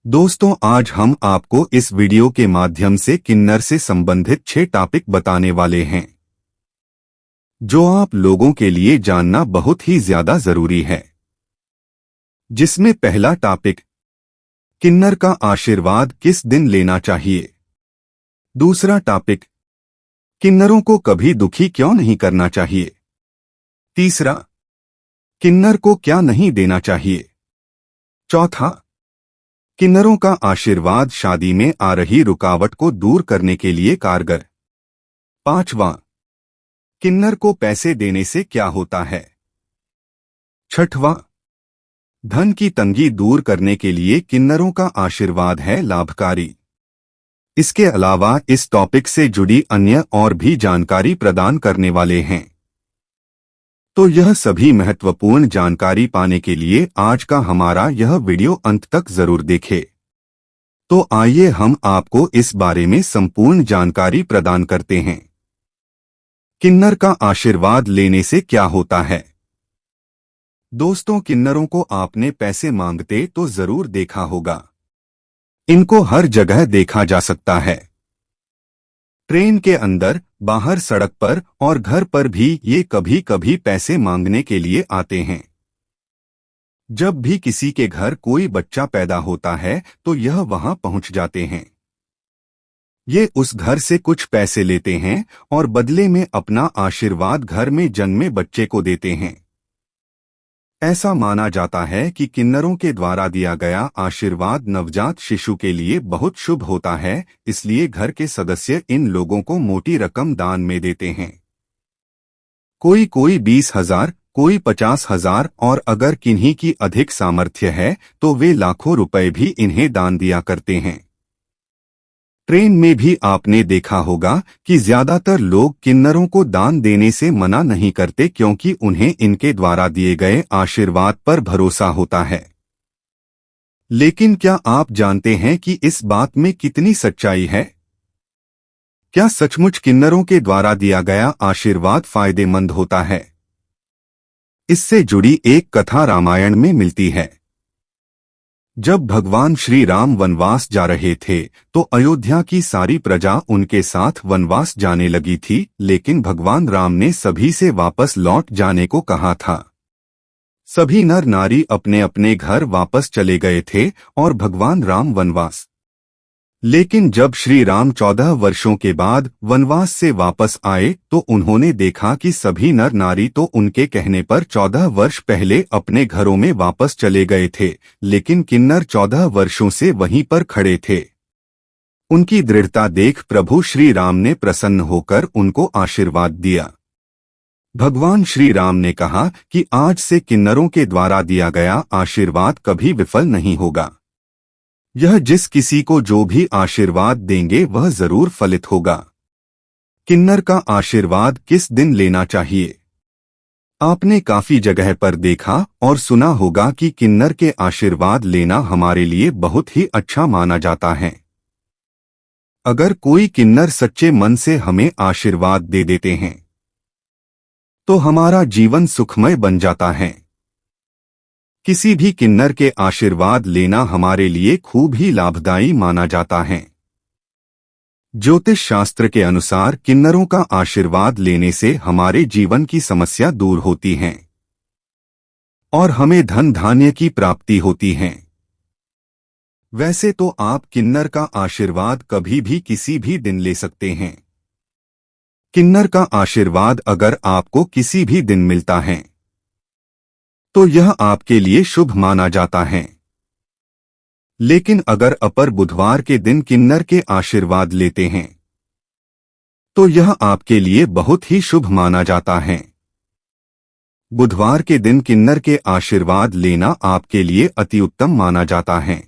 दोस्तों, आज हम आपको इस वीडियो के माध्यम से किन्नर से संबंधित 6 टॉपिक बताने वाले हैं जो आप लोगों के लिए जानना बहुत ही ज्यादा जरूरी है। जिसमें पहला टॉपिक, किन्नर का आशीर्वाद किस दिन लेना चाहिए। दूसरा टॉपिक, किन्नरों को कभी दुखी क्यों नहीं करना चाहिए। तीसरा, किन्नर को क्या नहीं देना चाहिए। चौथा, किन्नरों का आशीर्वाद शादी में आ रही रुकावट को दूर करने के लिए कारगर। पांचवां, किन्नर को पैसे देने से क्या होता है। छठवां, धन की तंगी दूर करने के लिए किन्नरों का आशीर्वाद है लाभकारी। इसके अलावा इस टॉपिक से जुड़ी अन्य और भी जानकारी प्रदान करने वाले हैं। तो यह सभी महत्वपूर्ण जानकारी पाने के लिए आज का हमारा यह वीडियो अंत तक जरूर देखें। तो आइए हम आपको इस बारे में संपूर्ण जानकारी प्रदान करते हैं। किन्नर का आशीर्वाद लेने से क्या होता है। दोस्तों, किन्नरों को आपने पैसे मांगते तो जरूर देखा होगा। इनको हर जगह देखा जा सकता है। ट्रेन के अंदर, बाहर, सड़क पर और घर पर भी ये कभी कभी पैसे मांगने के लिए आते हैं। जब भी किसी के घर कोई बच्चा पैदा होता है तो यह वहां पहुंच जाते हैं। ये उस घर से कुछ पैसे लेते हैं और बदले में अपना आशीर्वाद घर में जन्मे बच्चे को देते हैं। ऐसा माना जाता है कि किन्नरों के द्वारा दिया गया आशीर्वाद नवजात शिशु के लिए बहुत शुभ होता है, इसलिए घर के सदस्य इन लोगों को मोटी रकम दान में देते हैं। कोई 20,000, कोई 50,000 और अगर किन्हीं की अधिक सामर्थ्य है तो वे लाखों रुपए भी इन्हें दान दिया करते हैं। ट्रेन में भी आपने देखा होगा कि ज्यादातर लोग किन्नरों को दान देने से मना नहीं करते क्योंकि उन्हें इनके द्वारा दिए गए आशीर्वाद पर भरोसा होता है। लेकिन क्या आप जानते हैं कि इस बात में कितनी सच्चाई है। क्या सचमुच किन्नरों के द्वारा दिया गया आशीर्वाद फायदेमंद होता है। इससे जुड़ी एक कथा रामायण में मिलती है। जब भगवान श्री राम वनवास जा रहे थे तो अयोध्या की सारी प्रजा उनके साथ वनवास जाने लगी थी, लेकिन भगवान राम ने सभी से वापस लौट जाने को कहा था। सभी नर नारी अपने अपने घर वापस चले गए थे और भगवान राम वनवास। लेकिन जब श्री राम 14 वर्षों के बाद वनवास से वापस आए तो उन्होंने देखा कि सभी नर नारी तो उनके कहने पर 14 वर्ष पहले अपने घरों में वापस चले गए थे, लेकिन किन्नर 14 वर्षों से वहीं पर खड़े थे। उनकी दृढ़ता देख प्रभु श्री राम ने प्रसन्न होकर उनको आशीर्वाद दिया। भगवान श्री राम ने कहा कि आज से किन्नरों के द्वारा दिया गया आशीर्वाद कभी विफल नहीं होगा। यह जिस किसी को जो भी आशीर्वाद देंगे वह जरूर फलित होगा। किन्नर का आशीर्वाद किस दिन लेना चाहिए। आपने काफी जगह पर देखा और सुना होगा कि किन्नर के आशीर्वाद लेना हमारे लिए बहुत ही अच्छा माना जाता है। अगर कोई किन्नर सच्चे मन से हमें आशीर्वाद दे देते हैं तो हमारा जीवन सुखमय बन जाता है। किसी भी किन्नर के आशीर्वाद लेना हमारे लिए खूब ही लाभदायी माना जाता है। ज्योतिष शास्त्र के अनुसार किन्नरों का आशीर्वाद लेने से हमारे जीवन की समस्या दूर होती है और हमें धन धान्य की प्राप्ति होती है। वैसे तो आप किन्नर का आशीर्वाद कभी भी किसी भी दिन ले सकते हैं। किन्नर का आशीर्वाद अगर आपको किसी भी दिन मिलता है तो यह आपके लिए शुभ माना जाता है। लेकिन अगर अपर बुधवार के दिन किन्नर के आशीर्वाद लेते हैं तो यह आपके लिए बहुत ही शुभ माना जाता है। बुधवार के दिन किन्नर के आशीर्वाद लेना आपके लिए अति उत्तम माना जाता है।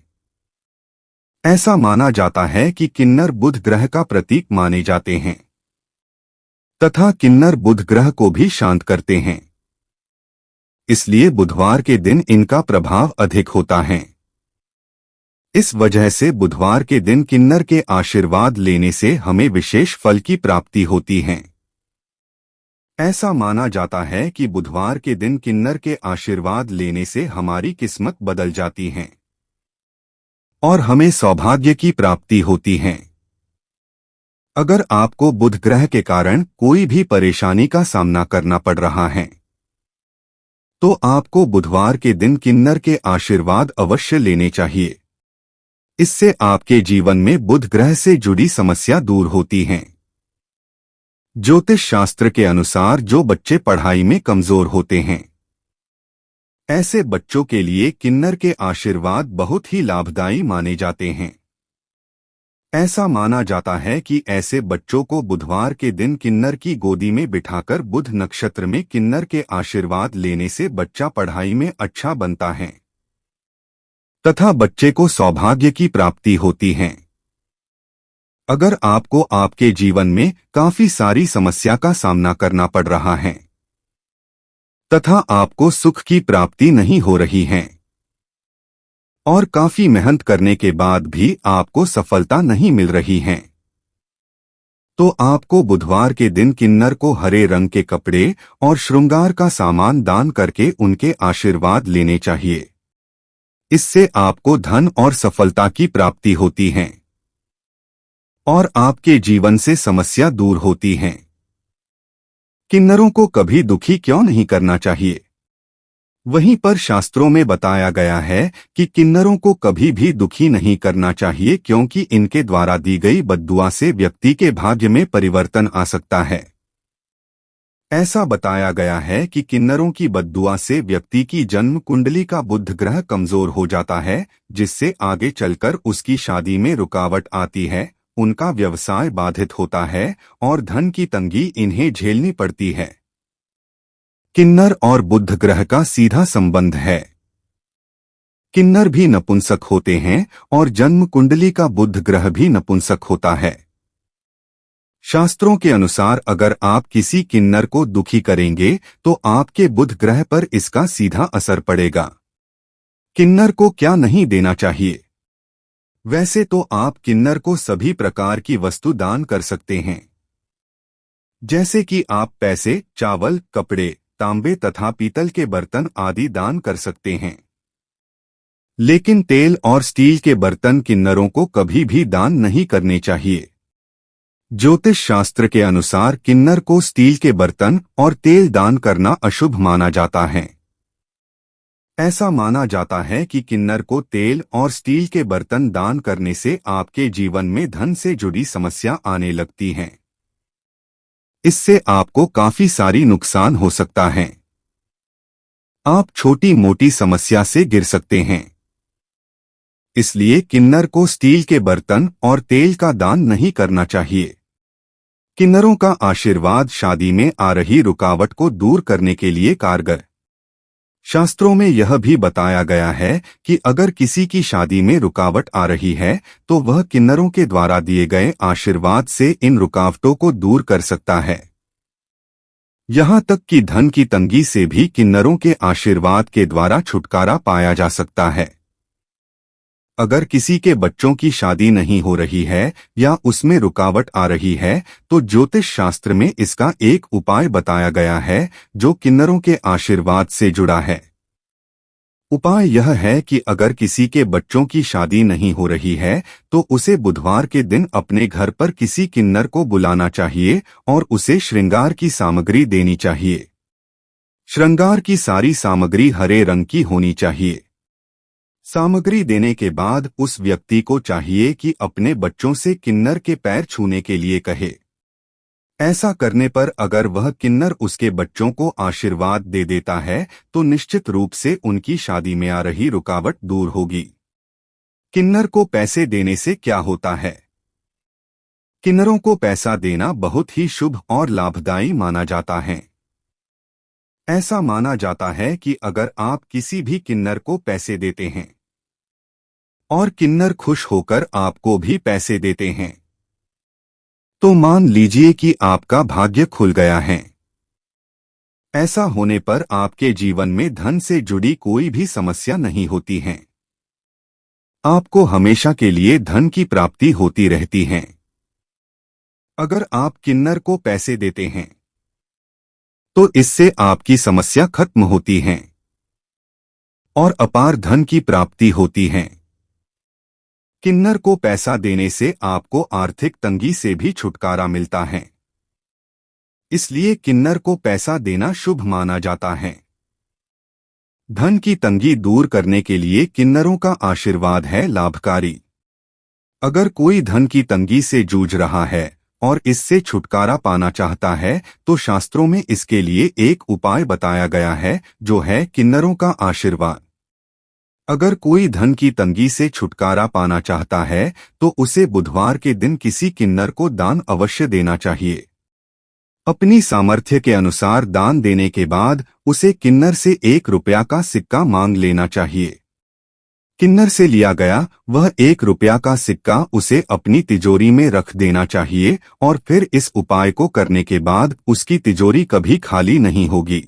ऐसा माना जाता है कि किन्नर बुध ग्रह का प्रतीक माने जाते हैं तथा किन्नर बुध ग्रह को भी शांत करते हैं, इसलिए बुधवार के दिन इनका प्रभाव अधिक होता है। इस वजह से बुधवार के दिन किन्नर के आशीर्वाद लेने से हमें विशेष फल की प्राप्ति होती है। ऐसा माना जाता है कि बुधवार के दिन किन्नर के आशीर्वाद लेने से हमारी किस्मत बदल जाती है। और हमें सौभाग्य की प्राप्ति होती है। अगर आपको बुध ग्रह के कारण कोई भी परेशानी का सामना करना पड़ रहा है तो आपको बुधवार के दिन किन्नर के आशीर्वाद अवश्य लेने चाहिए। इससे आपके जीवन में बुध ग्रह से जुड़ी समस्या दूर होती हैं। ज्योतिष शास्त्र के अनुसार जो बच्चे पढ़ाई में कमजोर होते हैं ऐसे बच्चों के लिए किन्नर के आशीर्वाद बहुत ही लाभदायी माने जाते हैं। ऐसा माना जाता है कि ऐसे बच्चों को बुधवार के दिन किन्नर की गोदी में बिठाकर बुध नक्षत्र में किन्नर के आशीर्वाद लेने से बच्चा पढ़ाई में अच्छा बनता है तथा बच्चे को सौभाग्य की प्राप्ति होती है। अगर आपको आपके जीवन में काफी सारी समस्या का सामना करना पड़ रहा है तथा आपको सुख की प्राप्ति नहीं हो रही है और काफी मेहनत करने के बाद भी आपको सफलता नहीं मिल रही है तो आपको बुधवार के दिन किन्नर को हरे रंग के कपड़े और श्रृंगार का सामान दान करके उनके आशीर्वाद लेने चाहिए। इससे आपको धन और सफलता की प्राप्ति होती है और आपके जीवन से समस्या दूर होती है। किन्नरों को कभी दुखी क्यों नहीं करना चाहिए? वहीं पर शास्त्रों में बताया गया है कि किन्नरों को कभी भी दुखी नहीं करना चाहिए क्योंकि इनके द्वारा दी गई बद्दुआ से व्यक्ति के भाग्य में परिवर्तन आ सकता है। ऐसा बताया गया है कि किन्नरों की बद्दुआ से व्यक्ति की जन्म कुंडली का बुध ग्रह कमजोर हो जाता है जिससे आगे चलकर उसकी शादी में रुकावट आती है, उनका व्यवसाय बाधित होता है और धन की तंगी इन्हें झेलनी पड़ती है। किन्नर और बुध ग्रह का सीधा संबंध है। किन्नर भी नपुंसक होते हैं और जन्म कुंडली का बुध ग्रह भी नपुंसक होता है। शास्त्रों के अनुसार अगर आप किसी किन्नर को दुखी करेंगे तो आपके बुध ग्रह पर इसका सीधा असर पड़ेगा। किन्नर को क्या नहीं देना चाहिए? वैसे तो आप किन्नर को सभी प्रकार की वस्तु दान कर सकते हैं, जैसे कि आप पैसे, चावल, कपड़े, तांबे तथा पीतल के बर्तन आदि दान कर सकते हैं। लेकिन तेल और स्टील के बर्तन किन्नरों को कभी भी दान नहीं करने चाहिए। ज्योतिष शास्त्र के अनुसार किन्नर को स्टील के बर्तन और तेल दान करना अशुभ माना जाता है। ऐसा माना जाता है कि किन्नर को तेल और स्टील के बर्तन दान करने से आपके जीवन में धन से जुड़ी समस्या आने लगती है। इससे आपको काफी सारी नुकसान हो सकता है। आप छोटी मोटी समस्या से गिर सकते हैं। इसलिए किन्नर को स्टील के बर्तन और तेल का दान नहीं करना चाहिए। किन्नरों का आशीर्वाद शादी में आ रही रुकावट को दूर करने के लिए कारगर। शास्त्रों में यह भी बताया गया है कि अगर किसी की शादी में रुकावट आ रही है तो वह किन्नरों के द्वारा दिए गए आशीर्वाद से इन रुकावटों को दूर कर सकता है। यहाँ तक कि धन की तंगी से भी किन्नरों के आशीर्वाद के द्वारा छुटकारा पाया जा सकता है। अगर किसी के बच्चों की शादी नहीं हो रही है या उसमें रुकावट आ रही है तो ज्योतिष शास्त्र में इसका एक उपाय बताया गया है जो किन्नरों के आशीर्वाद से जुड़ा है। उपाय यह है कि अगर किसी के बच्चों की शादी नहीं हो रही है तो उसे बुधवार के दिन अपने घर पर किसी किन्नर को बुलाना चाहिए और उसे श्रृंगार की सामग्री देनी चाहिए। श्रृंगार की सारी सामग्री हरे रंग की होनी चाहिए। सामग्री देने के बाद उस व्यक्ति को चाहिए कि अपने बच्चों से किन्नर के पैर छूने के लिए कहे। ऐसा करने पर अगर वह किन्नर उसके बच्चों को आशीर्वाद दे देता है तो निश्चित रूप से उनकी शादी में आ रही रुकावट दूर होगी। किन्नर को पैसे देने से क्या होता है? किन्नरों को पैसा देना बहुत ही शुभ और लाभदायी माना जाता है। ऐसा माना जाता है कि अगर आप किसी भी किन्नर को पैसे देते हैं और किन्नर खुश होकर आपको भी पैसे देते हैं तो मान लीजिए कि आपका भाग्य खुल गया है। ऐसा होने पर आपके जीवन में धन से जुड़ी कोई भी समस्या नहीं होती है। आपको हमेशा के लिए धन की प्राप्ति होती रहती है। अगर आप किन्नर को पैसे देते हैं तो इससे आपकी समस्या खत्म होती है और अपार धन की प्राप्ति होती है। किन्नर को पैसा देने से आपको आर्थिक तंगी से भी छुटकारा मिलता है, इसलिए किन्नर को पैसा देना शुभ माना जाता है। धन की तंगी दूर करने के लिए किन्नरों का आशीर्वाद है लाभकारी। अगर कोई धन की तंगी से जूझ रहा है और इससे छुटकारा पाना चाहता है तो शास्त्रों में इसके लिए एक उपाय बताया गया है, जो है किन्नरों का आशीर्वाद। अगर कोई धन की तंगी से छुटकारा पाना चाहता है तो उसे बुधवार के दिन किसी किन्नर को दान अवश्य देना चाहिए। अपनी सामर्थ्य के अनुसार दान देने के बाद उसे किन्नर से 1 रुपया का सिक्का मांग लेना चाहिए। किन्नर से लिया गया वह 1 रुपया का सिक्का उसे अपनी तिजोरी में रख देना चाहिए और फिर इस उपाय को करने के बाद उसकी तिजोरी कभी खाली नहीं होगी।